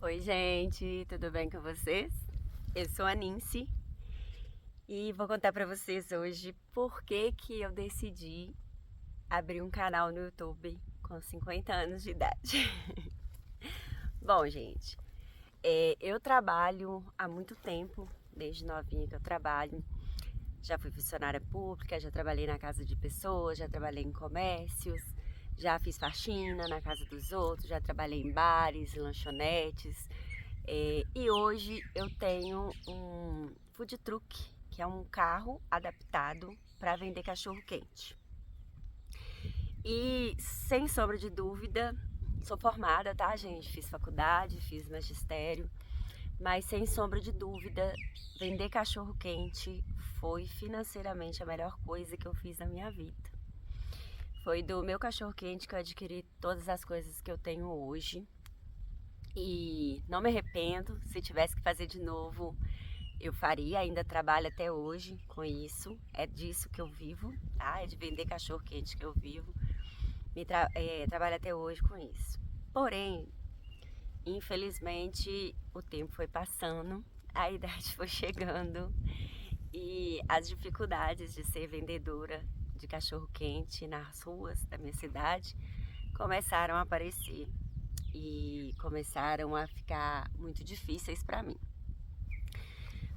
Oi, gente, tudo bem com vocês? Eu sou a Nincy e vou contar pra vocês hoje por que eu decidi abrir um canal no YouTube com 50 anos de idade. Bom, gente, eu trabalho há muito tempo, desde novinha que eu trabalho. Já fui funcionária pública, já trabalhei na casa de pessoas, já trabalhei em comércios, já fiz faxina na casa dos outros, já trabalhei em bares, lanchonetes. E hoje eu tenho um food truck, que é um carro adaptado para vender cachorro quente. E sem sombra de dúvida, sou formada, tá, gente? Fiz faculdade, fiz magistério, mas sem sombra de dúvida, vender cachorro quente foi financeiramente a melhor coisa que eu fiz na minha vida. Foi do meu cachorro quente que eu adquiri todas as coisas que eu tenho hoje. E não me arrependo, se tivesse que fazer de novo, eu faria, ainda trabalho até hoje com isso, é disso que eu vivo, tá? É de vender cachorro quente que eu vivo, trabalho até hoje com isso. Porém, infelizmente, o tempo foi passando, a idade foi chegando e as dificuldades de ser vendedora de cachorro quente nas ruas da minha cidade começaram a aparecer e começaram a ficar muito difíceis para mim.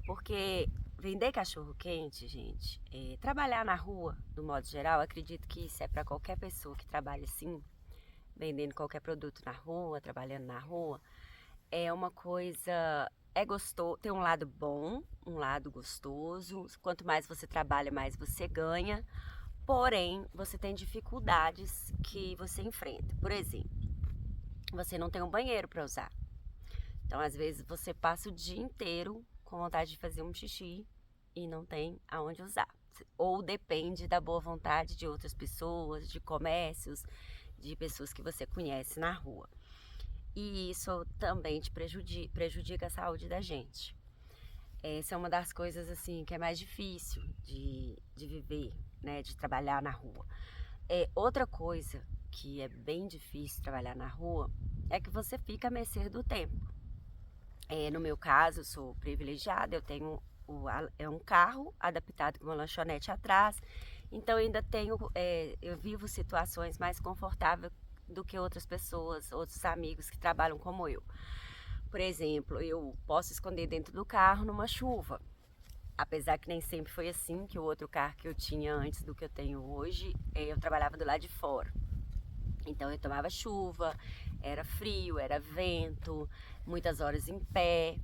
Porque vender cachorro quente, gente, trabalhar na rua, do modo geral, acredito que isso é para qualquer pessoa que trabalha assim, vendendo qualquer produto na rua, trabalhando na rua, é uma coisa, é gostoso, tem um lado bom, um lado gostoso. Quanto mais você trabalha, mais você ganha. Porém, você tem dificuldades que você enfrenta. Por exemplo, você não tem um banheiro para usar. Então, às vezes, você passa o dia inteiro com vontade de fazer um xixi e não tem aonde usar. Ou depende da boa vontade de outras pessoas, de comércios, de pessoas que você conhece na rua. E isso também te prejudica a saúde da gente. Essa é uma das coisas assim que é mais difícil de viver, né, de trabalhar na rua. Outra coisa que é bem difícil trabalhar na rua é que você fica a mercê do tempo. No meu caso, eu sou privilegiada, eu tenho um carro adaptado com uma lanchonete atrás, então ainda tenho, eu vivo situações mais confortáveis do que outras pessoas, outros amigos que trabalham como eu. Por exemplo, eu posso esconder dentro do carro numa chuva, apesar que nem sempre foi assim, que o outro carro que eu tinha antes do que eu tenho hoje, eu trabalhava do lado de fora. Então eu tomava chuva, era frio, era vento, muitas horas em pé.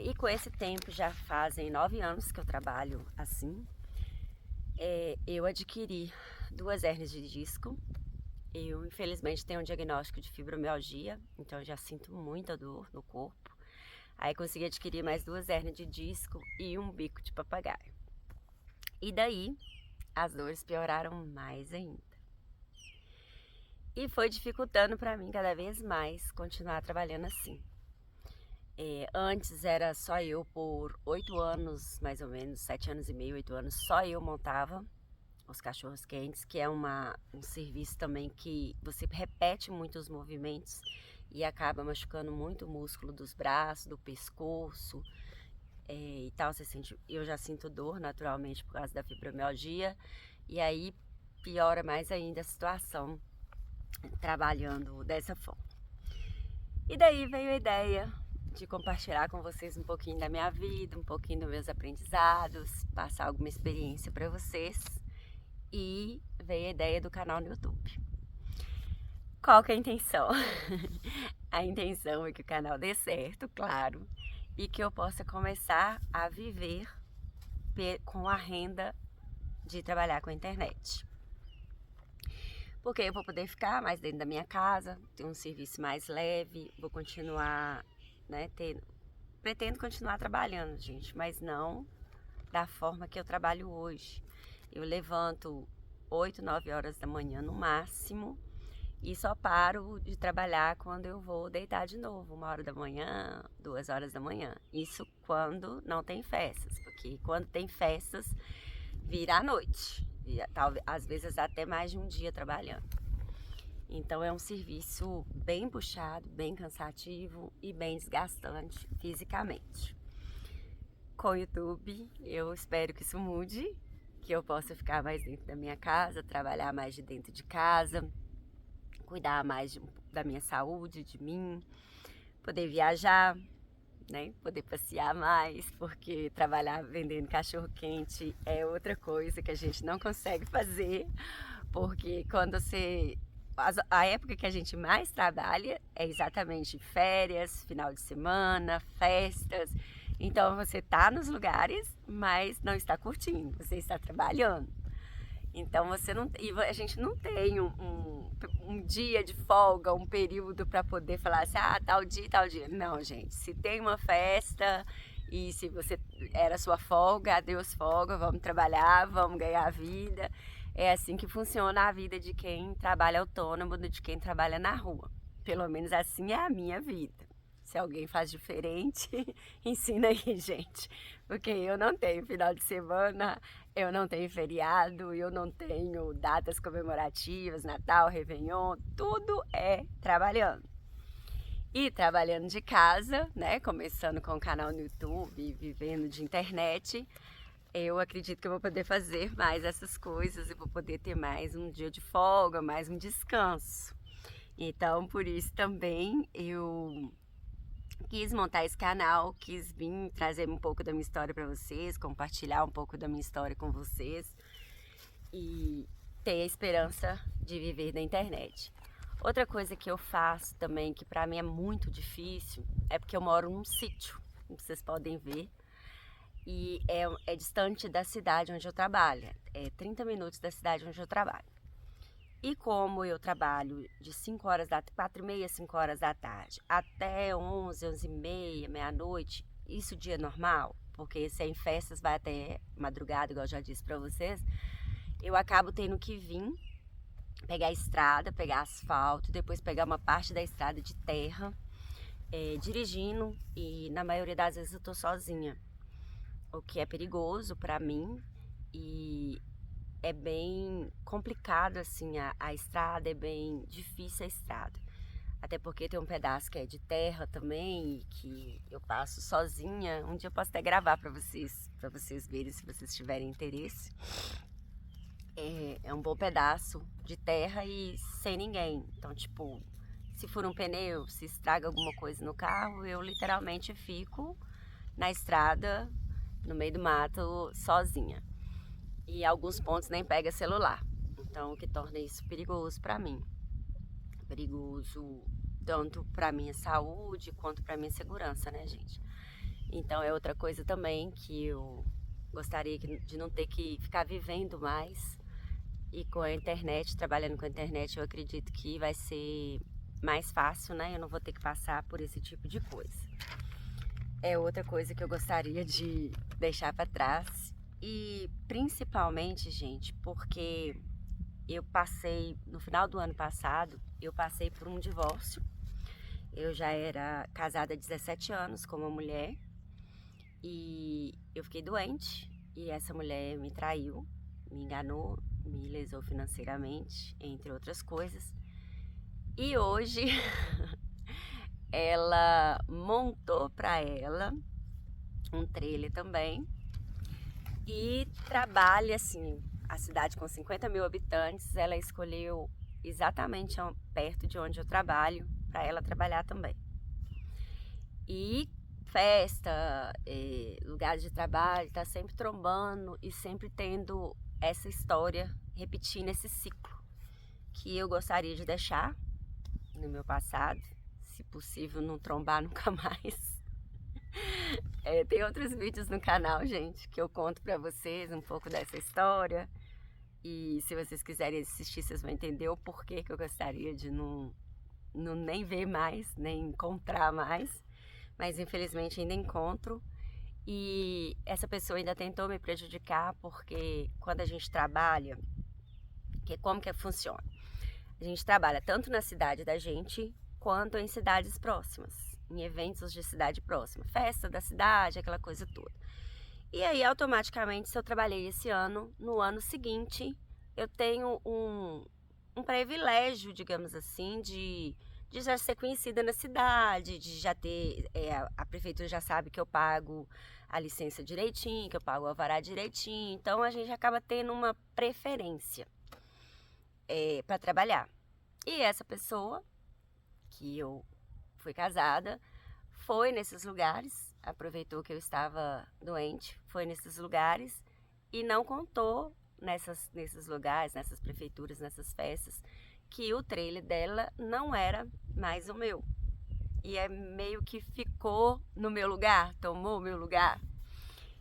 E com esse tempo, já fazem 9 anos que eu trabalho assim, eu adquiri 2 hérnias de disco. Eu, infelizmente, tenho um diagnóstico de fibromialgia, então eu já sinto muita dor no corpo. Aí consegui adquirir mais 2 hérnias de disco e um bico de papagaio. E daí, as dores pioraram mais ainda. E foi dificultando para mim cada vez mais continuar trabalhando assim. Antes era só eu por 8 anos, mais ou menos, 7 anos e meio, 8 anos, só eu montava os cachorros quentes, que é um serviço também que você repete muitos movimentos e acaba machucando muito o músculo dos braços, do pescoço e tal. Eu já sinto dor naturalmente por causa da fibromialgia e aí piora mais ainda a situação trabalhando dessa forma. E daí veio a ideia de compartilhar com vocês um pouquinho da minha vida, um pouquinho dos meus aprendizados, passar alguma experiência para vocês. E veio a ideia do canal no YouTube. Qual que é a intenção? A intenção é que o canal dê certo, claro, e que eu possa começar a viver com a renda de trabalhar com a internet. Porque eu vou poder ficar mais dentro da minha casa, ter um serviço mais leve, vou continuar, né, pretendo continuar trabalhando, gente, mas não da forma que eu trabalho hoje. Eu levanto 8, 9 horas da manhã no máximo e só paro de trabalhar quando eu vou deitar de novo, 1 hora da manhã, 2 horas da manhã. Isso quando não tem festas, porque quando tem festas vira à noite, talvez às vezes até mais de um dia trabalhando. Então é um serviço bem puxado, bem cansativo e bem desgastante fisicamente. Com o YouTube, eu espero que isso mude, que eu possa ficar mais dentro da minha casa, trabalhar mais de dentro de casa, cuidar mais da minha saúde, de mim, poder viajar, né? Poder passear mais, porque trabalhar vendendo cachorro-quente é outra coisa que a gente não consegue fazer, porque quando você... A época que a gente mais trabalha é exatamente férias, final de semana, festas. Então você está nos lugares, mas não está curtindo, você está trabalhando. Então você não, e a gente não tem um dia de folga, um período para poder falar assim, ah, tal dia, tal dia. Não, gente, se tem uma festa e se você era sua folga, adeus folga, vamos trabalhar, vamos ganhar vida. É assim que funciona a vida de quem trabalha autônomo, de quem trabalha na rua. Pelo menos assim é a minha vida. Se alguém faz diferente, ensina aí, gente. Porque eu não tenho final de semana, eu não tenho feriado, eu não tenho datas comemorativas, Natal, Réveillon, tudo é trabalhando. E trabalhando de casa, né, começando com o canal no YouTube, vivendo de internet, eu acredito que eu vou poder fazer mais essas coisas e vou poder ter mais um dia de folga, mais um descanso. Então, por isso também eu quis montar esse canal, quis vir trazer um pouco da minha história para vocês, compartilhar um pouco da minha história com vocês e ter a esperança de viver da internet. Outra coisa que eu faço também, que para mim é muito difícil, é porque eu moro num sítio, como vocês podem ver, e é distante da cidade onde eu trabalho, é 30 minutos da cidade onde eu trabalho. E como eu trabalho de 5 horas da 4h30, 5 horas da tarde, até 11, 11h30, meia-noite, isso dia normal, porque se é em festas vai até madrugada, igual eu já disse para vocês, eu acabo tendo que vir, pegar a estrada, pegar asfalto, depois pegar uma parte da estrada de terra, dirigindo, e na maioria das vezes eu tô sozinha, o que é perigoso para mim e é bem complicado assim a estrada, é bem difícil a estrada. Até porque tem um pedaço que é de terra também e que eu passo sozinha. Um dia eu posso até gravar para vocês verem se vocês tiverem interesse. É um bom pedaço de terra e sem ninguém. Então, tipo, se for um pneu, se estraga alguma coisa no carro, eu literalmente fico na estrada, no meio do mato, sozinha. E alguns pontos nem pega celular. Então, o que torna isso perigoso para mim. Perigoso tanto para minha saúde quanto para minha segurança, né, gente? Então, é outra coisa também que eu gostaria de não ter que ficar vivendo mais. E com a internet, trabalhando com a internet, eu acredito que vai ser mais fácil, né? Eu não vou ter que passar por esse tipo de coisa. É outra coisa que eu gostaria de deixar para trás. E principalmente, gente, porque eu passei, no final do ano passado, eu passei por um divórcio. Eu já era casada há 17 anos com uma mulher e eu fiquei doente e essa mulher me traiu, me enganou, me lesou financeiramente, entre outras coisas. E hoje ela montou para ela um trailer também e trabalha assim, a cidade com 50 mil habitantes, ela escolheu exatamente perto de onde eu trabalho para ela trabalhar também. E festa, lugares de trabalho, tá sempre trombando e sempre tendo essa história, repetindo esse ciclo que eu gostaria de deixar no meu passado, se possível não trombar nunca mais. Tem outros vídeos no canal, gente, que eu conto pra vocês um pouco dessa história. E se vocês quiserem assistir, vocês vão entender o porquê que eu gostaria de não nem ver mais, nem encontrar mais. Mas infelizmente ainda encontro. E essa pessoa ainda tentou me prejudicar, porque quando a gente trabalha, como que funciona? A gente trabalha tanto na cidade da gente, quanto em cidades próximas, em eventos de cidade próxima, festa da cidade, aquela coisa toda. E aí, automaticamente, se eu trabalhei esse ano, no ano seguinte, eu tenho um privilégio, digamos assim, de já ser conhecida na cidade, de já ter, a prefeitura já sabe que eu pago a licença direitinho, que eu pago o alvará direitinho, então a gente acaba tendo uma preferência para trabalhar. E essa pessoa, que eu fui casada, foi nesses lugares, aproveitou que eu estava doente, foi nesses lugares e não contou nesses lugares, nessas prefeituras, nessas festas, que o trailer dela não era mais o meu. E meio que ficou no meu lugar, tomou o meu lugar.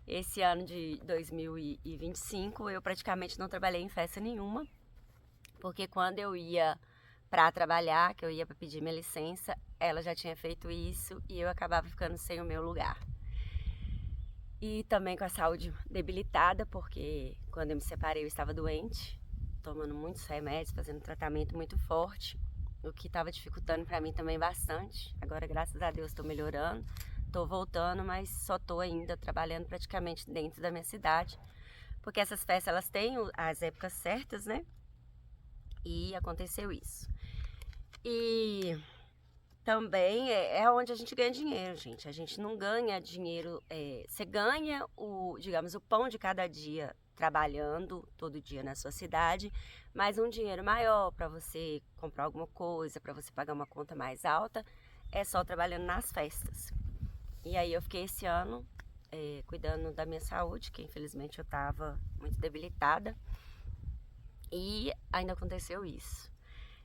Esse ano de 2025 eu praticamente não trabalhei em festa nenhuma, porque quando eu ia para trabalhar, que eu ia para pedir minha licença, ela já tinha feito isso e eu acabava ficando sem o meu lugar. E também com a saúde debilitada, porque quando eu me separei eu estava doente, tomando muitos remédios, fazendo um tratamento muito forte, o que estava dificultando para mim também bastante. Agora, graças a Deus, estou melhorando, estou voltando, mas só estou ainda trabalhando praticamente dentro da minha cidade, porque essas festas elas têm as épocas certas, né? E aconteceu isso. E também é onde a gente ganha dinheiro, gente. A gente não ganha dinheiro. Você ganha digamos, o pão de cada dia trabalhando todo dia na sua cidade, mas um dinheiro maior para você comprar alguma coisa, para você pagar uma conta mais alta, é só trabalhando nas festas. E aí eu fiquei esse ano cuidando da minha saúde, que infelizmente eu estava muito debilitada, e ainda aconteceu isso.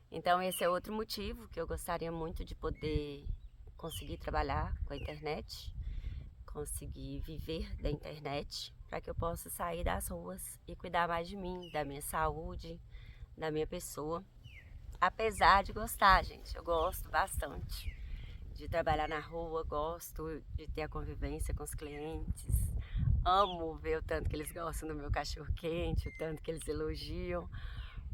Então esse é outro motivo que eu gostaria muito de poder conseguir trabalhar com a internet, conseguir viver da internet, para que eu possa sair das ruas e cuidar mais de mim, da minha saúde, da minha pessoa. Apesar de gostar, gente, eu gosto bastante de trabalhar na rua, gosto de ter a convivência com os clientes, amo ver o tanto que eles gostam do meu cachorro quente, o tanto que eles elogiam,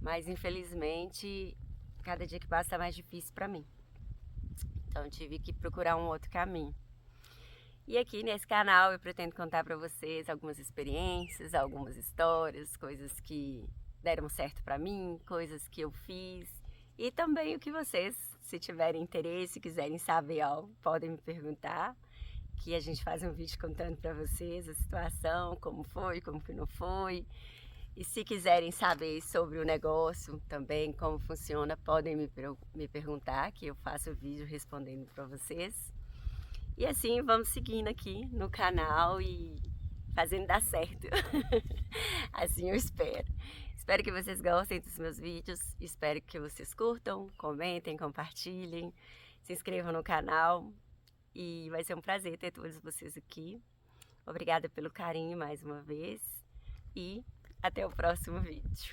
mas infelizmente cada dia que passa tá mais difícil para mim. Então eu tive que procurar um outro caminho. E aqui nesse canal eu pretendo contar para vocês algumas experiências, algumas histórias, coisas que deram certo para mim, coisas que eu fiz e também o que vocês, se tiverem interesse, quiserem saber algo, podem me perguntar, que a gente faz um vídeo contando para vocês a situação, como foi, como que não foi. E se quiserem saber sobre o negócio também, como funciona, podem me perguntar, que eu faço vídeo respondendo para vocês. E assim vamos seguindo aqui no canal e fazendo dar certo. Assim eu espero. Espero que vocês gostem dos meus vídeos, espero que vocês curtam, comentem, compartilhem, se inscrevam no canal e vai ser um prazer ter todos vocês aqui. Obrigada pelo carinho mais uma vez e até o próximo vídeo.